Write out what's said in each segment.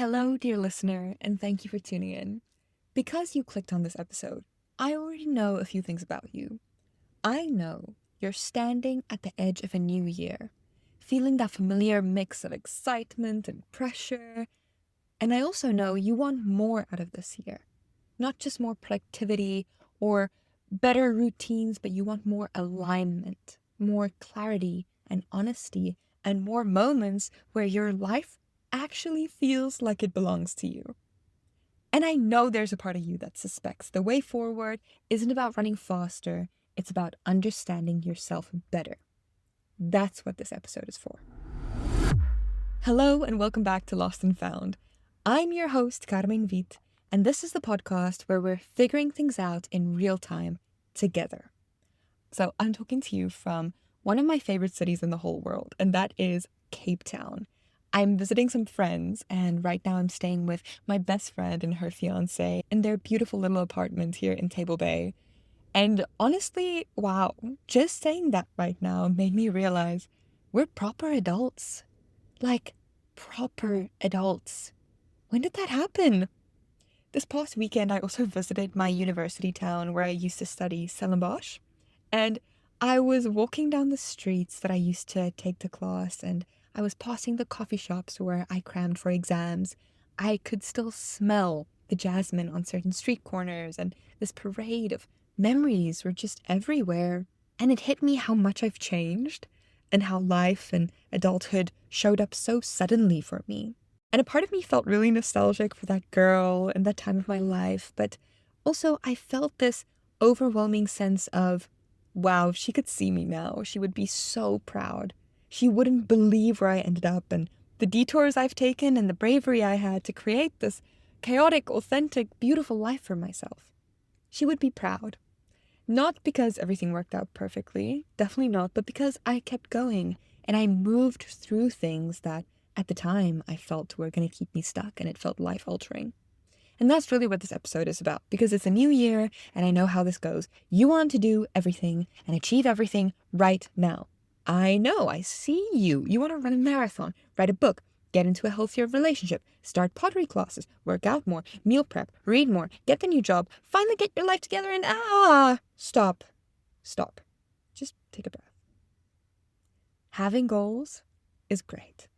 Hello, dear listener, and thank you for tuning in. Because you clicked on this episode, I already know a few things about you. I know you're standing at the edge of a new year, feeling that familiar mix of excitement and pressure. And I also know you want more out of this year. Not just more productivity or better routines, but you want more alignment, more clarity and honesty, and more moments where your life actually feels like it belongs to you. And I know there's a part of you that suspects the way forward isn't about running faster, it's about understanding yourself better. That's what this episode is for. Hello, and welcome back to Lost and Found. I'm your host, Carmen Vit, and this is the podcast where we're figuring things out in real time together. So I'm talking to you from one of my favorite cities in the whole world, and that is Cape Town. I'm visiting some friends, and right now I'm staying with my best friend and her fiance in their beautiful little apartment here in Table Bay. And honestly, wow, just saying that right now made me realize we're proper adults. Like, proper adults. When did that happen? This past weekend, I also visited my university town where I used to study Stellenbosch. And I was walking down the streets that I used to take to class, and I was passing the coffee shops where I crammed for exams. I could still smell the jasmine on certain street corners, and this parade of memories were just everywhere. And it hit me how much I've changed, and how life and adulthood showed up so suddenly for me. And a part of me felt really nostalgic for that girl and that time of my life, but also I felt this overwhelming sense of, wow, if she could see me now, she would be so proud. She wouldn't believe where I ended up and the detours I've taken and the bravery I had to create this chaotic, authentic, beautiful life for myself. She would be proud. Not because everything worked out perfectly, definitely not, but because I kept going and I moved through things that at the time I felt were going to keep me stuck and it felt life altering. And that's really what this episode is about, because it's a new year and I know how this goes. You want to do everything and achieve everything right now. I know, I see you. You want to run a marathon, write a book, get into a healthier relationship, start pottery classes, work out more, meal prep, read more, get the new job, finally get your life together and stop. Just take a breath. Having goals is great.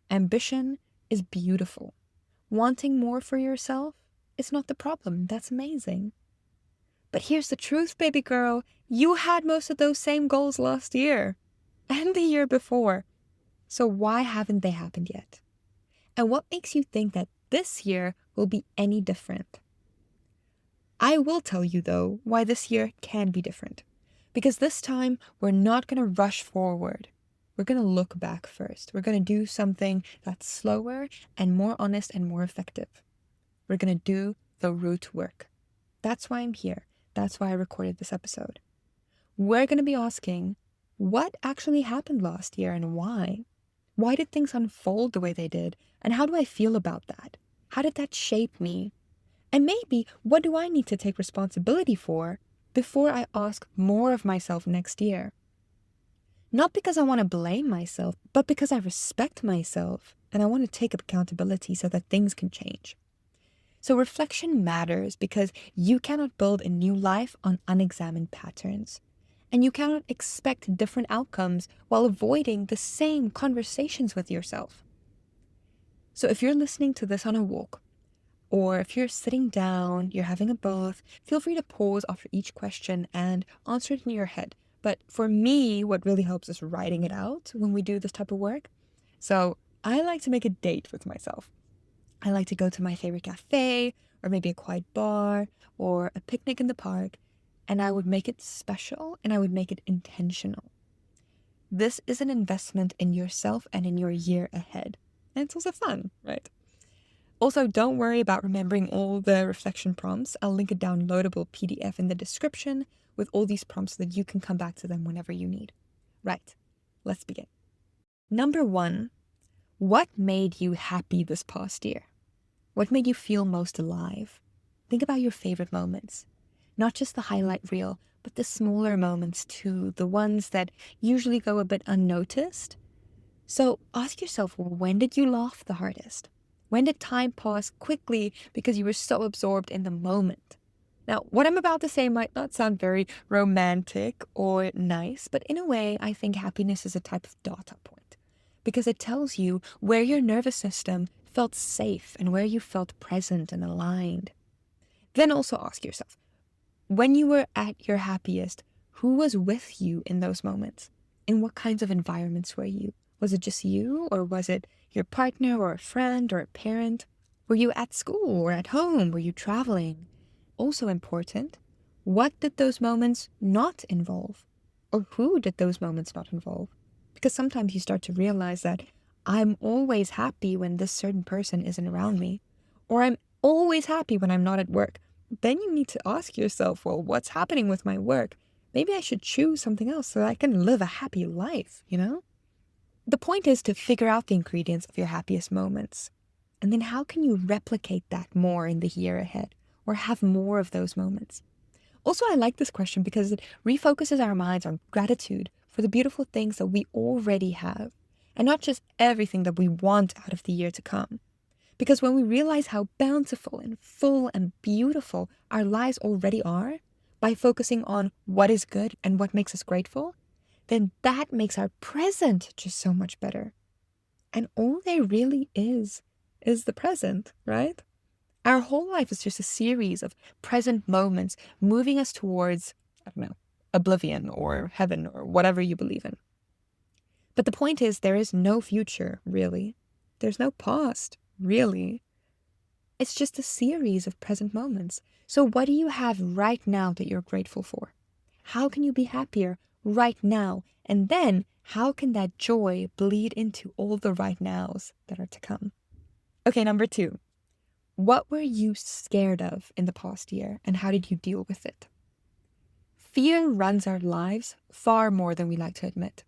Ambition is beautiful. Wanting more for yourself is not the problem. That's amazing. But here's the truth, baby girl. You had most of those same goals last year and the year before. So why haven't they happened yet? And what makes you think that this year will be any different? I will tell you, though, why this year can be different. Because this time, we're not going to rush forward. We're going to look back first. We're going to do something that's slower and more honest and more effective. We're going to do the root work. That's why I'm here. That's why I recorded this episode. We're going to be asking, what actually happened last year and why? Why did things unfold the way they did? And how do I feel about that? How did that shape me? And maybe, what do I need to take responsibility for before I ask more of myself next year? Not because I want to blame myself, but because I respect myself and I want to take accountability so that things can change. So reflection matters because you cannot build a new life on unexamined patterns. And you cannot expect different outcomes while avoiding the same conversations with yourself. So if you're listening to this on a walk, or if you're sitting down, you're having a bath, feel free to pause after each question and answer it in your head. But for me, what really helps is writing it out when we do this type of work. So I like to make a date with myself. I like to go to my favorite cafe, or maybe a quiet bar, or a picnic in the park, and I would make it special and I would make it intentional. This is an investment in yourself and in your year ahead. And it's also fun, right? Also, don't worry about remembering all the reflection prompts. I'll link a downloadable PDF in the description with all these prompts so that you can come back to them whenever you need. Right, let's begin. Number 1, what made you happy this past year? What made you feel most alive? Think about your favorite moments. Not just the highlight reel, but the smaller moments too, the ones that usually go a bit unnoticed. So ask yourself, when did you laugh the hardest? When did time pass quickly because you were so absorbed in the moment? Now, what I'm about to say might not sound very romantic or nice, but in a way, I think happiness is a type of data point because it tells you where your nervous system felt safe and where you felt present and aligned. Then also ask yourself, when you were at your happiest, who was with you in those moments? In what kinds of environments were you? Was it just you, or was it your partner, or a friend, or a parent? Were you at school or at home? Were you traveling? Also important, what did those moments not involve? Or who did those moments not involve? Because sometimes you start to realize that I'm always happy when this certain person isn't around me, or I'm always happy when I'm not at work. Then you need to ask yourself, well, what's happening with my work? Maybe I should choose something else so that I can live a happy life, you know? The point is to figure out the ingredients of your happiest moments. And then how can you replicate that more in the year ahead or have more of those moments? Also, I like this question because it refocuses our minds on gratitude for the beautiful things that we already have and not just everything that we want out of the year to come. Because when we realize how bountiful and full and beautiful our lives already are, by focusing on what is good and what makes us grateful, then that makes our present just so much better. And all there really is the present, right? Our whole life is just a series of present moments moving us towards, I don't know, oblivion or heaven or whatever you believe in. But the point is, there is no future, really. There's no past, really. It's just a series of present moments. So what do you have right now that you're grateful for? How can you be happier right now? And then how can that joy bleed into all the right nows that are to come? Okay, number 2. What were you scared of in the past year and how did you deal with it? Fear runs our lives far more than we like to admit.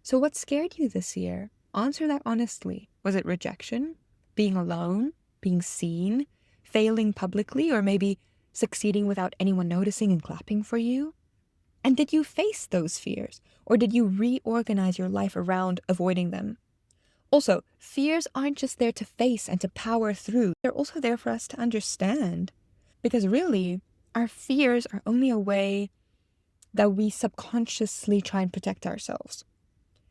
So what scared you this year? Answer that honestly. Was it rejection? Being alone? Being seen? Failing publicly? Or maybe succeeding without anyone noticing and clapping for you? And did you face those fears? Or did you reorganize your life around avoiding them? Also, fears aren't just there to face and to power through. They're also there for us to understand. Because really, our fears are only a way that we subconsciously try and protect ourselves.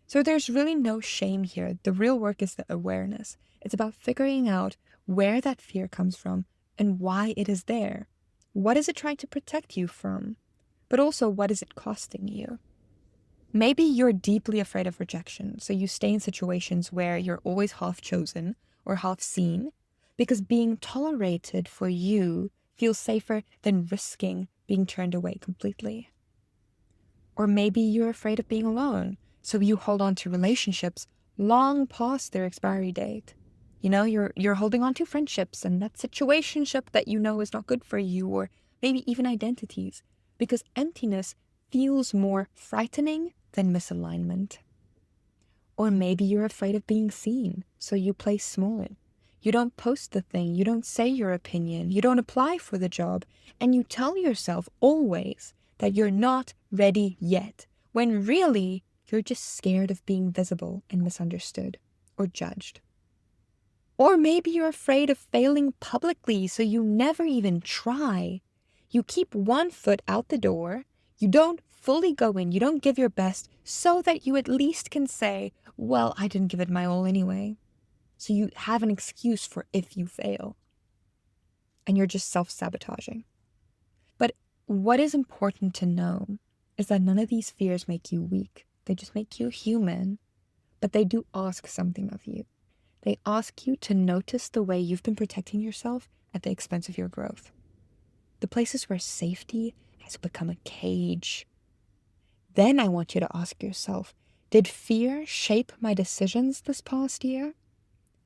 So there's really no shame here. The real work is the awareness. It's about figuring out where that fear comes from and why it is there. What is it trying to protect you from? But also, what is it costing you? Maybe you're deeply afraid of rejection, so you stay in situations where you're always half chosen or half seen, because being tolerated for you feels safer than risking being turned away completely. Or maybe you're afraid of being alone, so you hold on to relationships long past their expiry date. You know, you're holding on to friendships and that situationship that you know is not good for you, or maybe even identities, because emptiness feels more frightening than misalignment. Or maybe you're afraid of being seen, so you play small. You don't post the thing, you don't say your opinion, you don't apply for the job, and you tell yourself always that you're not ready yet, when really you're just scared of being visible and misunderstood or judged. Or maybe you're afraid of failing publicly, so you never even try. You keep one foot out the door, you don't fully go in, you don't give your best, so that you at least can say, well, I didn't give it my all anyway. So you have an excuse for if you fail. And you're just self-sabotaging. But what is important to know is that none of these fears make you weak. They just make you human. But they do ask something of you. They ask you to notice the way you've been protecting yourself at the expense of your growth. The places where safety has become a cage. Then I want you to ask yourself, did fear shape my decisions this past year?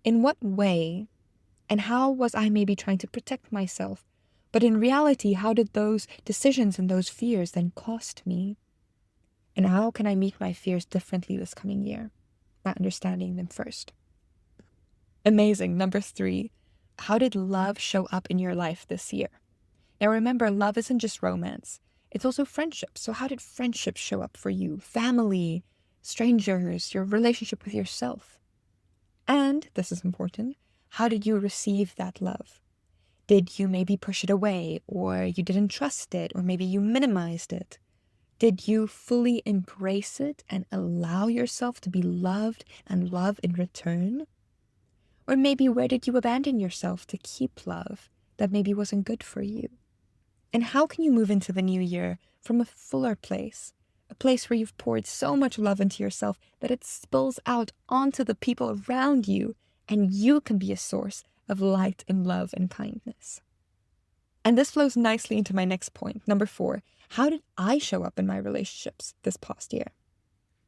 In what way? And how was I maybe trying to protect myself? But in reality, how did those decisions and those fears then cost me? And how can I meet my fears differently this coming year? By understanding them first. Amazing. Number 3, how did love show up in your life this year? Now remember, love isn't just romance. It's also friendship. So how did friendship show up for you? Family, strangers, your relationship with yourself. And, this is important, How did you receive that love? Did you maybe push it away, or you didn't trust it, or maybe you minimized it? Did you fully embrace it and allow yourself to be loved and love in return? Or maybe where did you abandon yourself to keep love that maybe wasn't good for you? And how can you move into the new year from a fuller place? A place where you've poured so much love into yourself that it spills out onto the people around you, and you can be a source of light and love and kindness. And this flows nicely into my next point, number 4. How did I show up in my relationships this past year?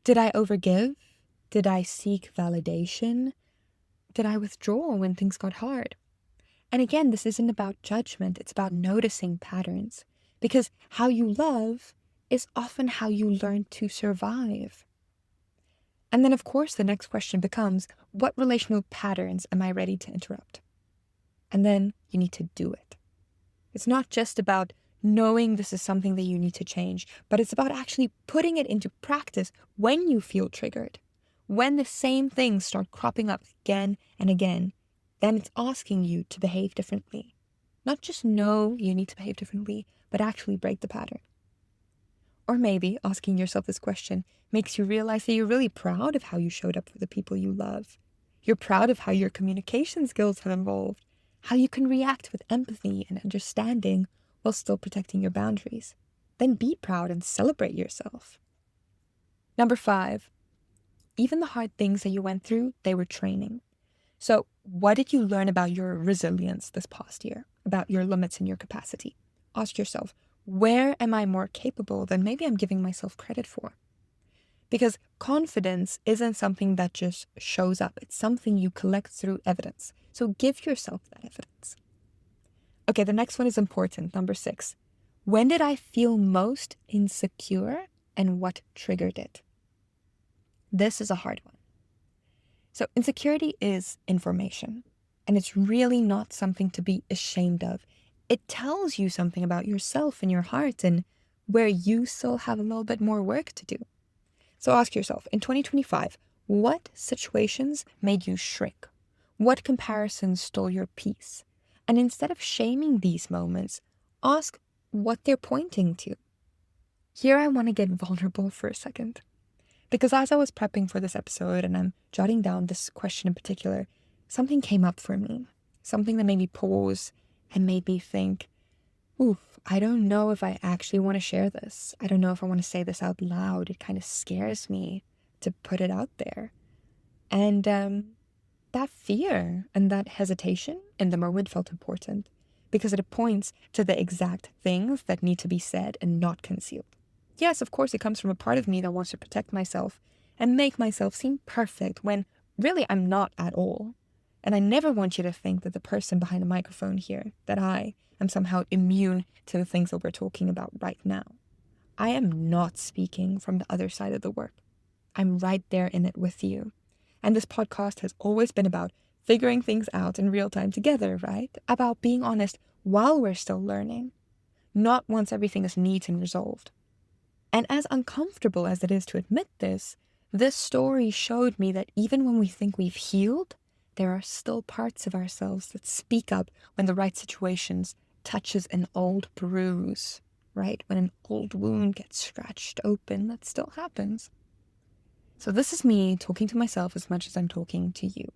Did I overgive? Did I seek validation? Did I withdraw when things got hard? And again, this isn't about judgment, it's about noticing patterns. Because how you love is often how you learn to survive. And then, of course, the next question becomes, what relational patterns am I ready to interrupt? And then you need to do it. It's not just about knowing this is something that you need to change, but it's about actually putting it into practice when you feel triggered. When the same things start cropping up again and again, then it's asking you to behave differently. Not just know you need to behave differently, but actually break the pattern. Or maybe asking yourself this question makes you realize that you're really proud of how you showed up for the people you love. You're proud of how your communication skills have evolved, how you can react with empathy and understanding while still protecting your boundaries. Then be proud and celebrate yourself. Number 5, even the hard things that you went through, they were training. So what did you learn about your resilience this past year, about your limits and your capacity? Ask yourself, where am I more capable than maybe I'm giving myself credit for? Because confidence isn't something that just shows up. It's something you collect through evidence. So give yourself that evidence. Okay, the next one is important. Number 6. When did I feel most insecure and what triggered it? This is a hard one. So insecurity is information, and it's really not something to be ashamed of. It tells you something about yourself and your heart and where you still have a little bit more work to do. So ask yourself, in 2025, what situations made you shrink? What comparisons stole your peace? And instead of shaming these moments, ask what they're pointing to. Here I want to get vulnerable for a second. Because as I was prepping for this episode and I'm jotting down this question in particular, something came up for me. Something that made me pause and made me think, oof, I don't know if I actually want to share this. I don't know if I want to say this out loud. It kind of scares me to put it out there. And that fear and that hesitation in the moment felt important because it points to the exact things that need to be said and not concealed. Yes, of course, it comes from a part of me that wants to protect myself and make myself seem perfect when really I'm not at all. And I never want you to think that the person behind the microphone here, that I am somehow immune to the things that we're talking about right now. I am not speaking from the other side of the work. I'm right there in it with you. And this podcast has always been about figuring things out in real time together, right? About being honest while we're still learning, not once everything is neat and resolved. And as uncomfortable as it is to admit this story showed me that even when we think we've healed, there are still parts of ourselves that speak up when the right situations touches an old bruise, right? When an old wound gets scratched open, that still happens. So this is me talking to myself as much as I'm talking to you.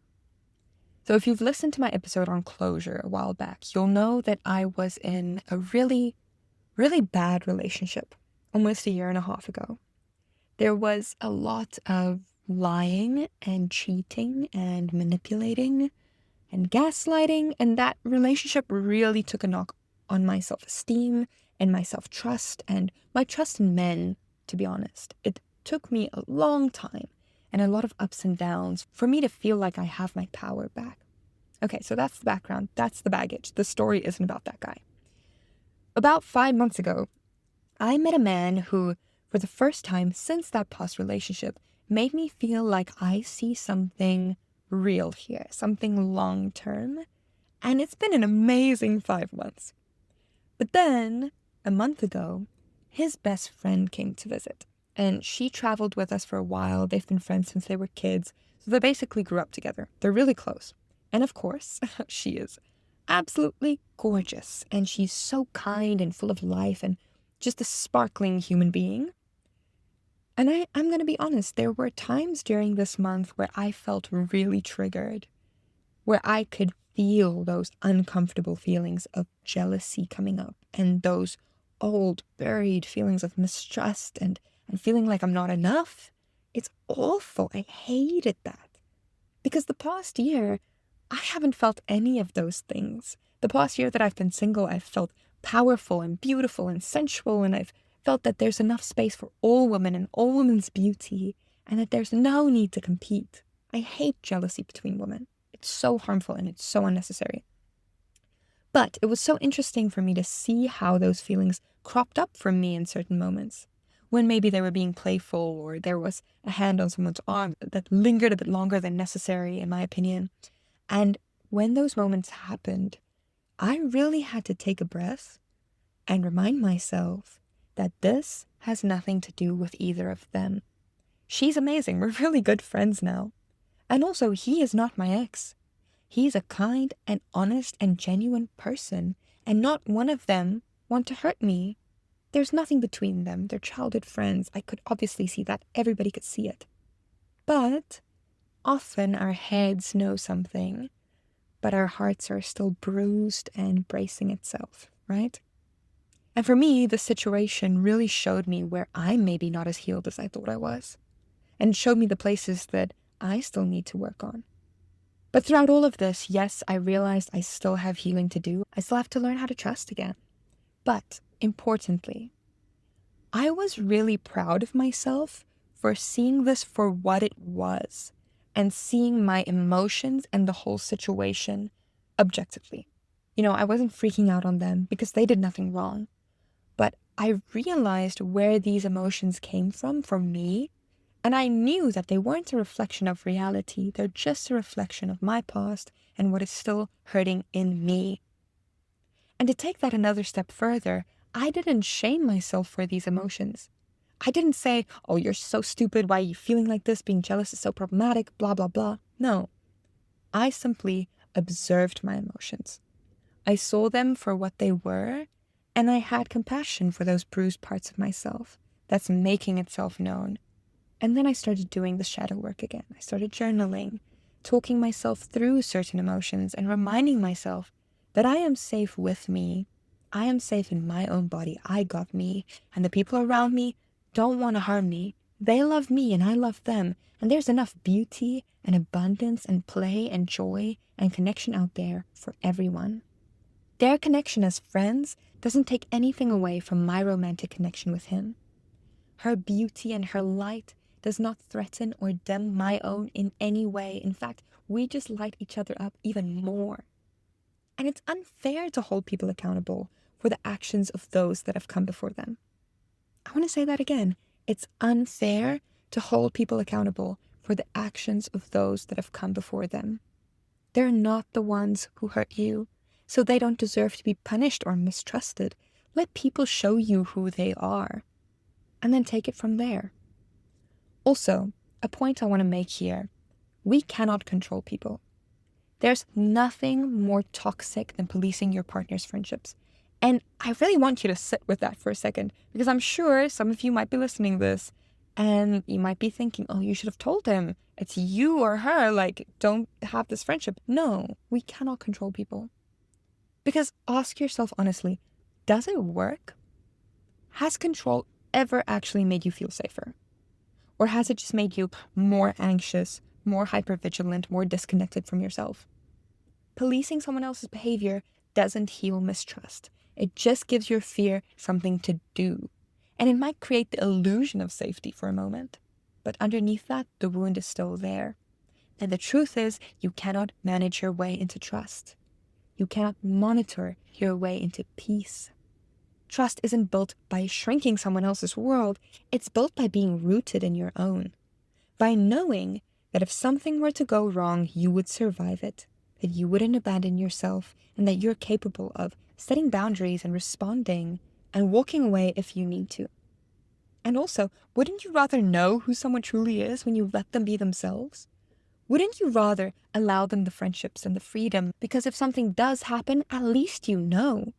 So if you've listened to my episode on closure a while back, you'll know that I was in a really, really bad relationship almost a year and a half ago. There was a lot of lying and cheating and manipulating and gaslighting, and that relationship really took a knock on my self-esteem and my self-trust and my trust in men, to be honest. It took me a long time and a lot of ups and downs for me to feel like I have my power back. Okay, so that's the background. That's the baggage. The story isn't about that guy. About 5 months ago, I met a man who, for the first time since that past relationship, made me feel like I see something real here, something long-term. And it's been an amazing 5 months. But then, a month ago, his best friend came to visit. And she traveled with us for a while. They've been friends since they were kids. So they basically grew up together. They're really close. And of course, she is absolutely gorgeous, and she's so kind and full of life and just a sparkling human being. And I'm going to be honest, there were times during this month where I felt really triggered, where I could feel those uncomfortable feelings of jealousy coming up and those old, buried feelings of mistrust and feeling like I'm not enough. It's awful. I hated that. Because the past year, I haven't felt any of those things. The past year that I've been single, I've felt powerful and beautiful and sensual, and I've felt that there's enough space for all women and all women's beauty, and that there's no need to compete. I hate jealousy between women. It's so harmful and it's so unnecessary. But it was so interesting for me to see how those feelings cropped up for me in certain moments. When maybe they were being playful or there was a hand on someone's arm that lingered a bit longer than necessary, in my opinion. And when those moments happened, I really had to take a breath and remind myself that this has nothing to do with either of them. She's amazing. We're really good friends now. And also, he is not my ex. He's a kind and honest and genuine person, and not one of them want to hurt me. There's nothing between them. They're childhood friends. I could obviously see that. Everybody could see it. But often our heads know something, but our hearts are still bruised and bracing itself, right? And for me, the situation really showed me where I'm maybe not as healed as I thought I was, and showed me the places that I still need to work on. But throughout all of this, yes, I realized I still have healing to do. I still have to learn how to trust again. But importantly, I was really proud of myself for seeing this for what it was and seeing my emotions and the whole situation objectively. I wasn't freaking out on them because they did nothing wrong. But I realized where these emotions came from me, and I knew that they weren't a reflection of reality. They're just a reflection of my past and what is still hurting in me. And to take that another step further, I didn't shame myself for these emotions. I didn't say, oh, you're so stupid. Why are you feeling like this? Being jealous is so problematic, blah, blah, blah. No, I simply observed my emotions. I saw them for what they were, and I had compassion for those bruised parts of myself that's making itself known. And then I started doing the shadow work again. I started journaling, talking myself through certain emotions and reminding myself that I am safe with me. I am safe in my own body. I got me, and the people around me don't want to harm me. They love me and I love them, and there's enough beauty and abundance and play and joy and connection out there for everyone. Their connection as friends doesn't take anything away from my romantic connection with him. Her beauty and her light does not threaten or dim my own in any way. In fact, we just light each other up even more. And it's unfair to hold people accountable for the actions of those that have come before them. I want to say that again. It's unfair to hold people accountable for the actions of those that have come before them. They're not the ones who hurt you, so they don't deserve to be punished or mistrusted. Let people show you who they are, and then take it from there. Also, a point I want to make here, we cannot control people. There's nothing more toxic than policing your partner's friendships. And I really want you to sit with that for a second, because I'm sure some of you might be listening to this and you might be thinking, oh, you should have told him. It's you or her, don't have this friendship. No, we cannot control people. Because ask yourself honestly, does it work? Has control ever actually made you feel safer? Or has it just made you more anxious, more hypervigilant, more disconnected from yourself? Policing someone else's behavior doesn't heal mistrust. It just gives your fear something to do. And it might create the illusion of safety for a moment. But underneath that, the wound is still there. And the truth is, you cannot manage your way into trust. You cannot monitor your way into peace. Trust isn't built by shrinking someone else's world. It's built by being rooted in your own. By knowing that if something were to go wrong, you would survive it, that you wouldn't abandon yourself, and that you're capable of setting boundaries and responding and walking away if you need to. And also, wouldn't you rather know who someone truly is when you let them be themselves? Wouldn't you rather allow them the friendships and the freedom? Because if something does happen, at least you know.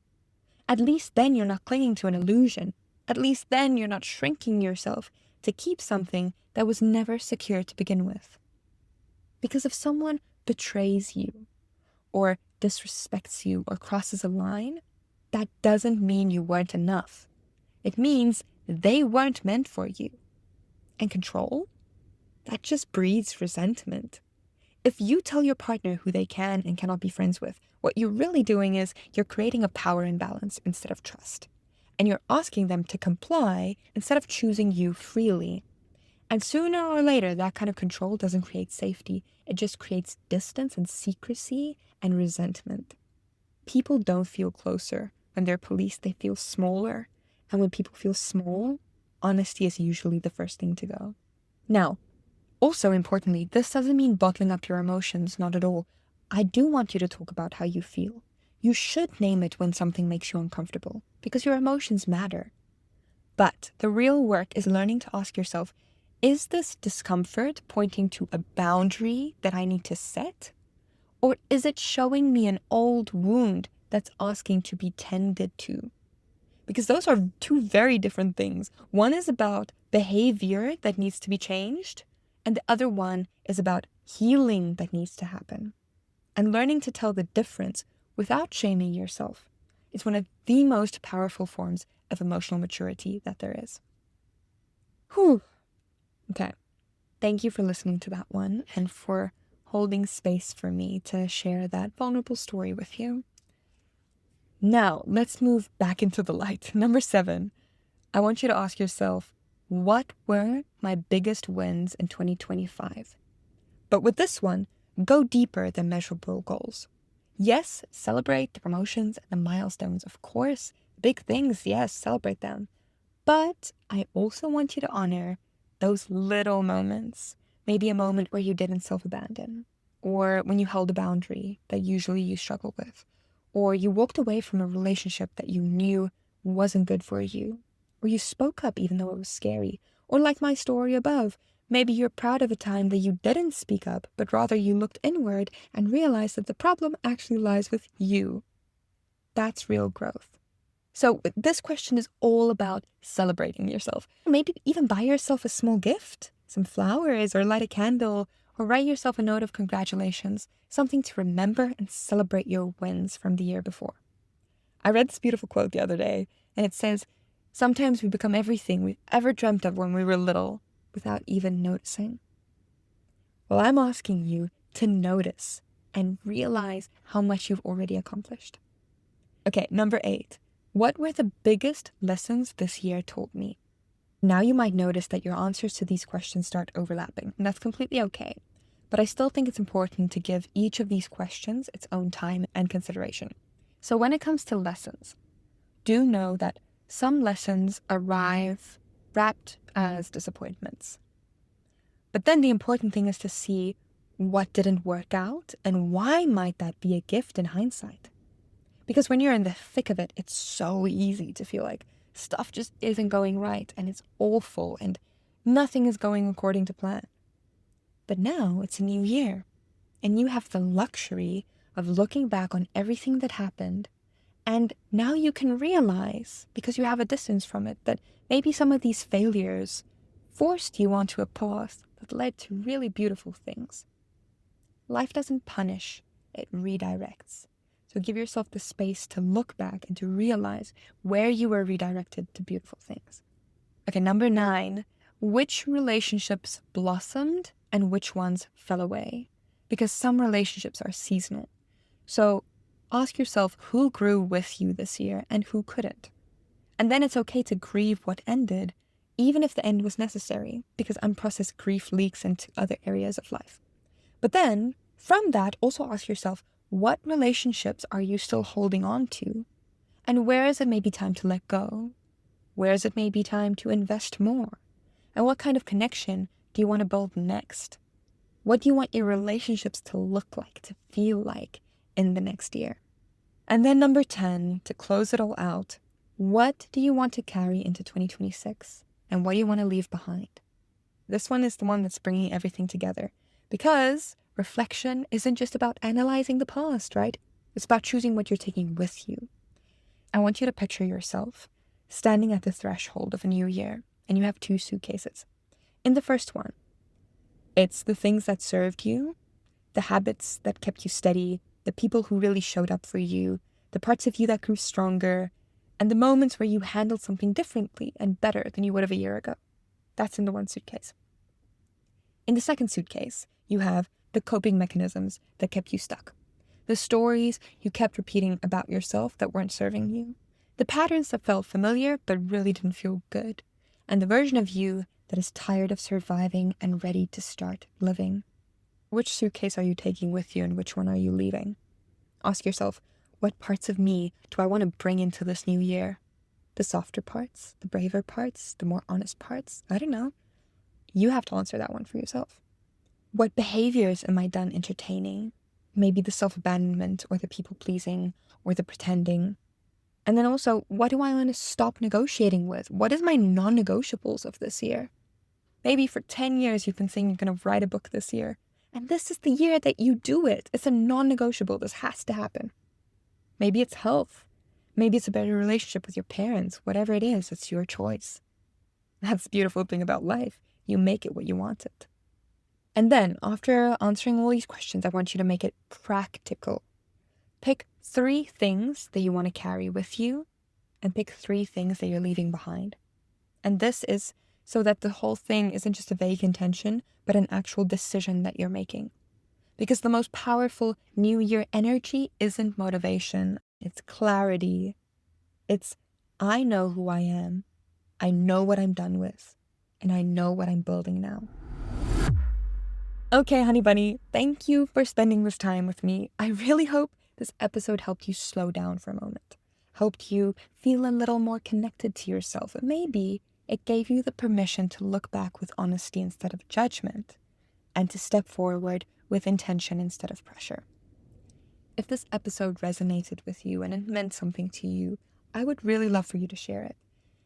At least then you're not clinging to an illusion. At least then you're not shrinking yourself to keep something that was never secure to begin with. Because if someone betrays you, or disrespects you, or crosses a line, that doesn't mean you weren't enough. It means they weren't meant for you. And control? That just breeds resentment. If you tell your partner who they can and cannot be friends with, what you're really doing is you're creating a power imbalance instead of trust. And you're asking them to comply instead of choosing you freely. And sooner or later, that kind of control doesn't create safety. It just creates distance and secrecy and resentment. People don't feel closer. When they're policed, they feel smaller. And when people feel small, honesty is usually the first thing to go. Now, also importantly, this doesn't mean bottling up your emotions, not at all. I do want you to talk about how you feel. You should name it when something makes you uncomfortable, because your emotions matter. But the real work is learning to ask yourself, is this discomfort pointing to a boundary that I need to set? Or is it showing me an old wound that's asking to be tended to? Because those are two very different things. One is about behavior that needs to be changed, and the other one is about healing that needs to happen. And learning to tell the difference without shaming yourself is one of the most powerful forms of emotional maturity that there is. Whew. Okay. Thank you for listening to that one and for holding space for me to share that vulnerable story with you. Now, let's move back into the light. Number 7, I want you to ask yourself, what were my biggest wins in 2025? But with this one, go deeper than measurable goals. Yes, celebrate the promotions and the milestones, of course. Big things, yes, celebrate them. But I also want you to honor those little moments. Maybe a moment where you didn't self-abandon, or when you held a boundary that usually you struggle with, or you walked away from a relationship that you knew wasn't good for you, or you spoke up even though it was scary, or like my story above, maybe you're proud of a time that you didn't speak up, but rather you looked inward and realized that the problem actually lies with you. That's real growth. So this question is all about celebrating yourself. Maybe even buy yourself a small gift, some flowers, or light a candle, or write yourself a note of congratulations, something to remember and celebrate your wins from the year before. I read this beautiful quote the other day, and it says, "Sometimes we become everything we've ever dreamt of when we were little without even noticing." Well, I'm asking you to notice and realize how much you've already accomplished. Okay, number 8. What were the biggest lessons this year taught me? Now you might notice that your answers to these questions start overlapping, and that's completely okay. But I still think it's important to give each of these questions its own time and consideration. So when it comes to lessons, do know that some lessons arrive wrapped as disappointments. But then the important thing is to see what didn't work out and why might that be a gift in hindsight. Because when you're in the thick of it, it's so easy to feel like stuff just isn't going right and it's awful and nothing is going according to plan. But now it's a new year and you have the luxury of looking back on everything that happened, and now you can realize, because you have a distance from it, that maybe some of these failures forced you onto a path that led to really beautiful things. Life doesn't punish, it redirects. So give yourself the space to look back and to realize where you were redirected to beautiful things. Okay, number 9, which relationships blossomed and which ones fell away? Because some relationships are seasonal. So ask yourself who grew with you this year and who couldn't. And then it's okay to grieve what ended, even if the end was necessary, because unprocessed grief leaks into other areas of life. But then, from that, also ask yourself, what relationships are you still holding on to? And where is it maybe time to let go? Where is it maybe time to invest more? And what kind of connection do you want to build next? What do you want your relationships to look like, to feel like in the next year? And then number 10, to close it all out, what do you want to carry into 2026? And what do you want to leave behind? This one is the one that's bringing everything together. Because reflection isn't just about analyzing the past, right? It's about choosing what you're taking with you. I want you to picture yourself standing at the threshold of a new year, and you have 2 suitcases. In the first one, it's the things that served you, the habits that kept you steady, the people who really showed up for you, the parts of you that grew stronger, and the moments where you handled something differently and better than you would have a year ago. That's in the one suitcase. In the second suitcase, you have the coping mechanisms that kept you stuck. The stories you kept repeating about yourself that weren't serving you. The patterns that felt familiar but really didn't feel good. And the version of you that is tired of surviving and ready to start living. Which suitcase are you taking with you and which one are you leaving? Ask yourself, what parts of me do I want to bring into this new year? The softer parts, the braver parts, the more honest parts? I don't know. You have to answer that one for yourself. What behaviors am I done entertaining? Maybe the self-abandonment or the people-pleasing or the pretending. And then also, what do I want to stop negotiating with? What is my non-negotiables of this year? Maybe for 10 years you've been saying you're going to write a book this year. And this is the year that you do it. It's a non-negotiable. This has to happen. Maybe it's health. Maybe it's a better relationship with your parents. Whatever it is, it's your choice. That's the beautiful thing about life. You make it what you want it. And then, after answering all these questions, I want you to make it practical. Pick 3 things that you want to carry with you, and pick 3 things that you're leaving behind. And this is so that the whole thing isn't just a vague intention, but an actual decision that you're making. Because the most powerful New Year energy isn't motivation, it's clarity. It's, I know who I am, I know what I'm done with, and I know what I'm building now. Okay, honey bunny, thank you for spending this time with me. I really hope this episode helped you slow down for a moment, helped you feel a little more connected to yourself, and maybe it gave you the permission to look back with honesty instead of judgment, and to step forward with intention instead of pressure. If this episode resonated with you and it meant something to you, I would really love for you to share it.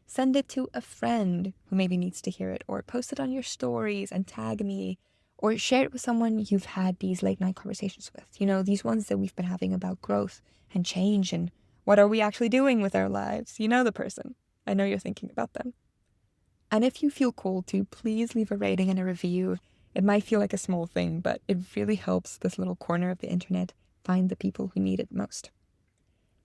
Send it to a friend who maybe needs to hear it, or post it on your stories and tag me, or share it with someone you've had these late night conversations with. You know, these ones that we've been having about growth and change and what are we actually doing with our lives. You know the person. I know you're thinking about them. And if you feel called to, please leave a rating and a review. It might feel like a small thing, but it really helps this little corner of the internet find the people who need it most.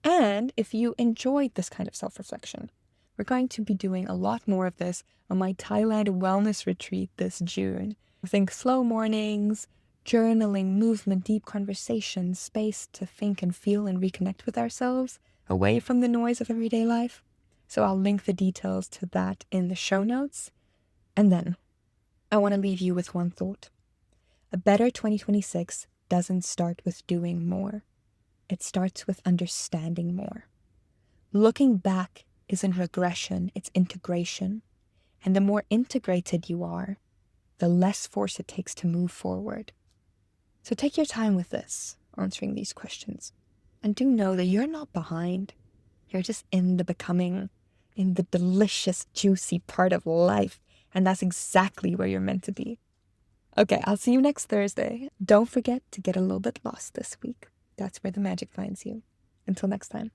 And if you enjoyed this kind of self-reflection, we're going to be doing a lot more of this on my Thailand wellness retreat this June. Think slow mornings, journaling, movement, deep conversations, space to think and feel and reconnect with ourselves, away from the noise of everyday life. So I'll link the details to that in the show notes. And then I want to leave you with one thought. A better 2026 doesn't start with doing more. It starts with understanding more. Looking back isn't regression, it's integration. And the more integrated you are, the less force it takes to move forward. So take your time with this, answering these questions. And do know that you're not behind. You're just in the becoming, in the delicious, juicy part of life. And that's exactly where you're meant to be. Okay, I'll see you next Thursday. Don't forget to get a little bit lost this week. That's where the magic finds you. Until next time.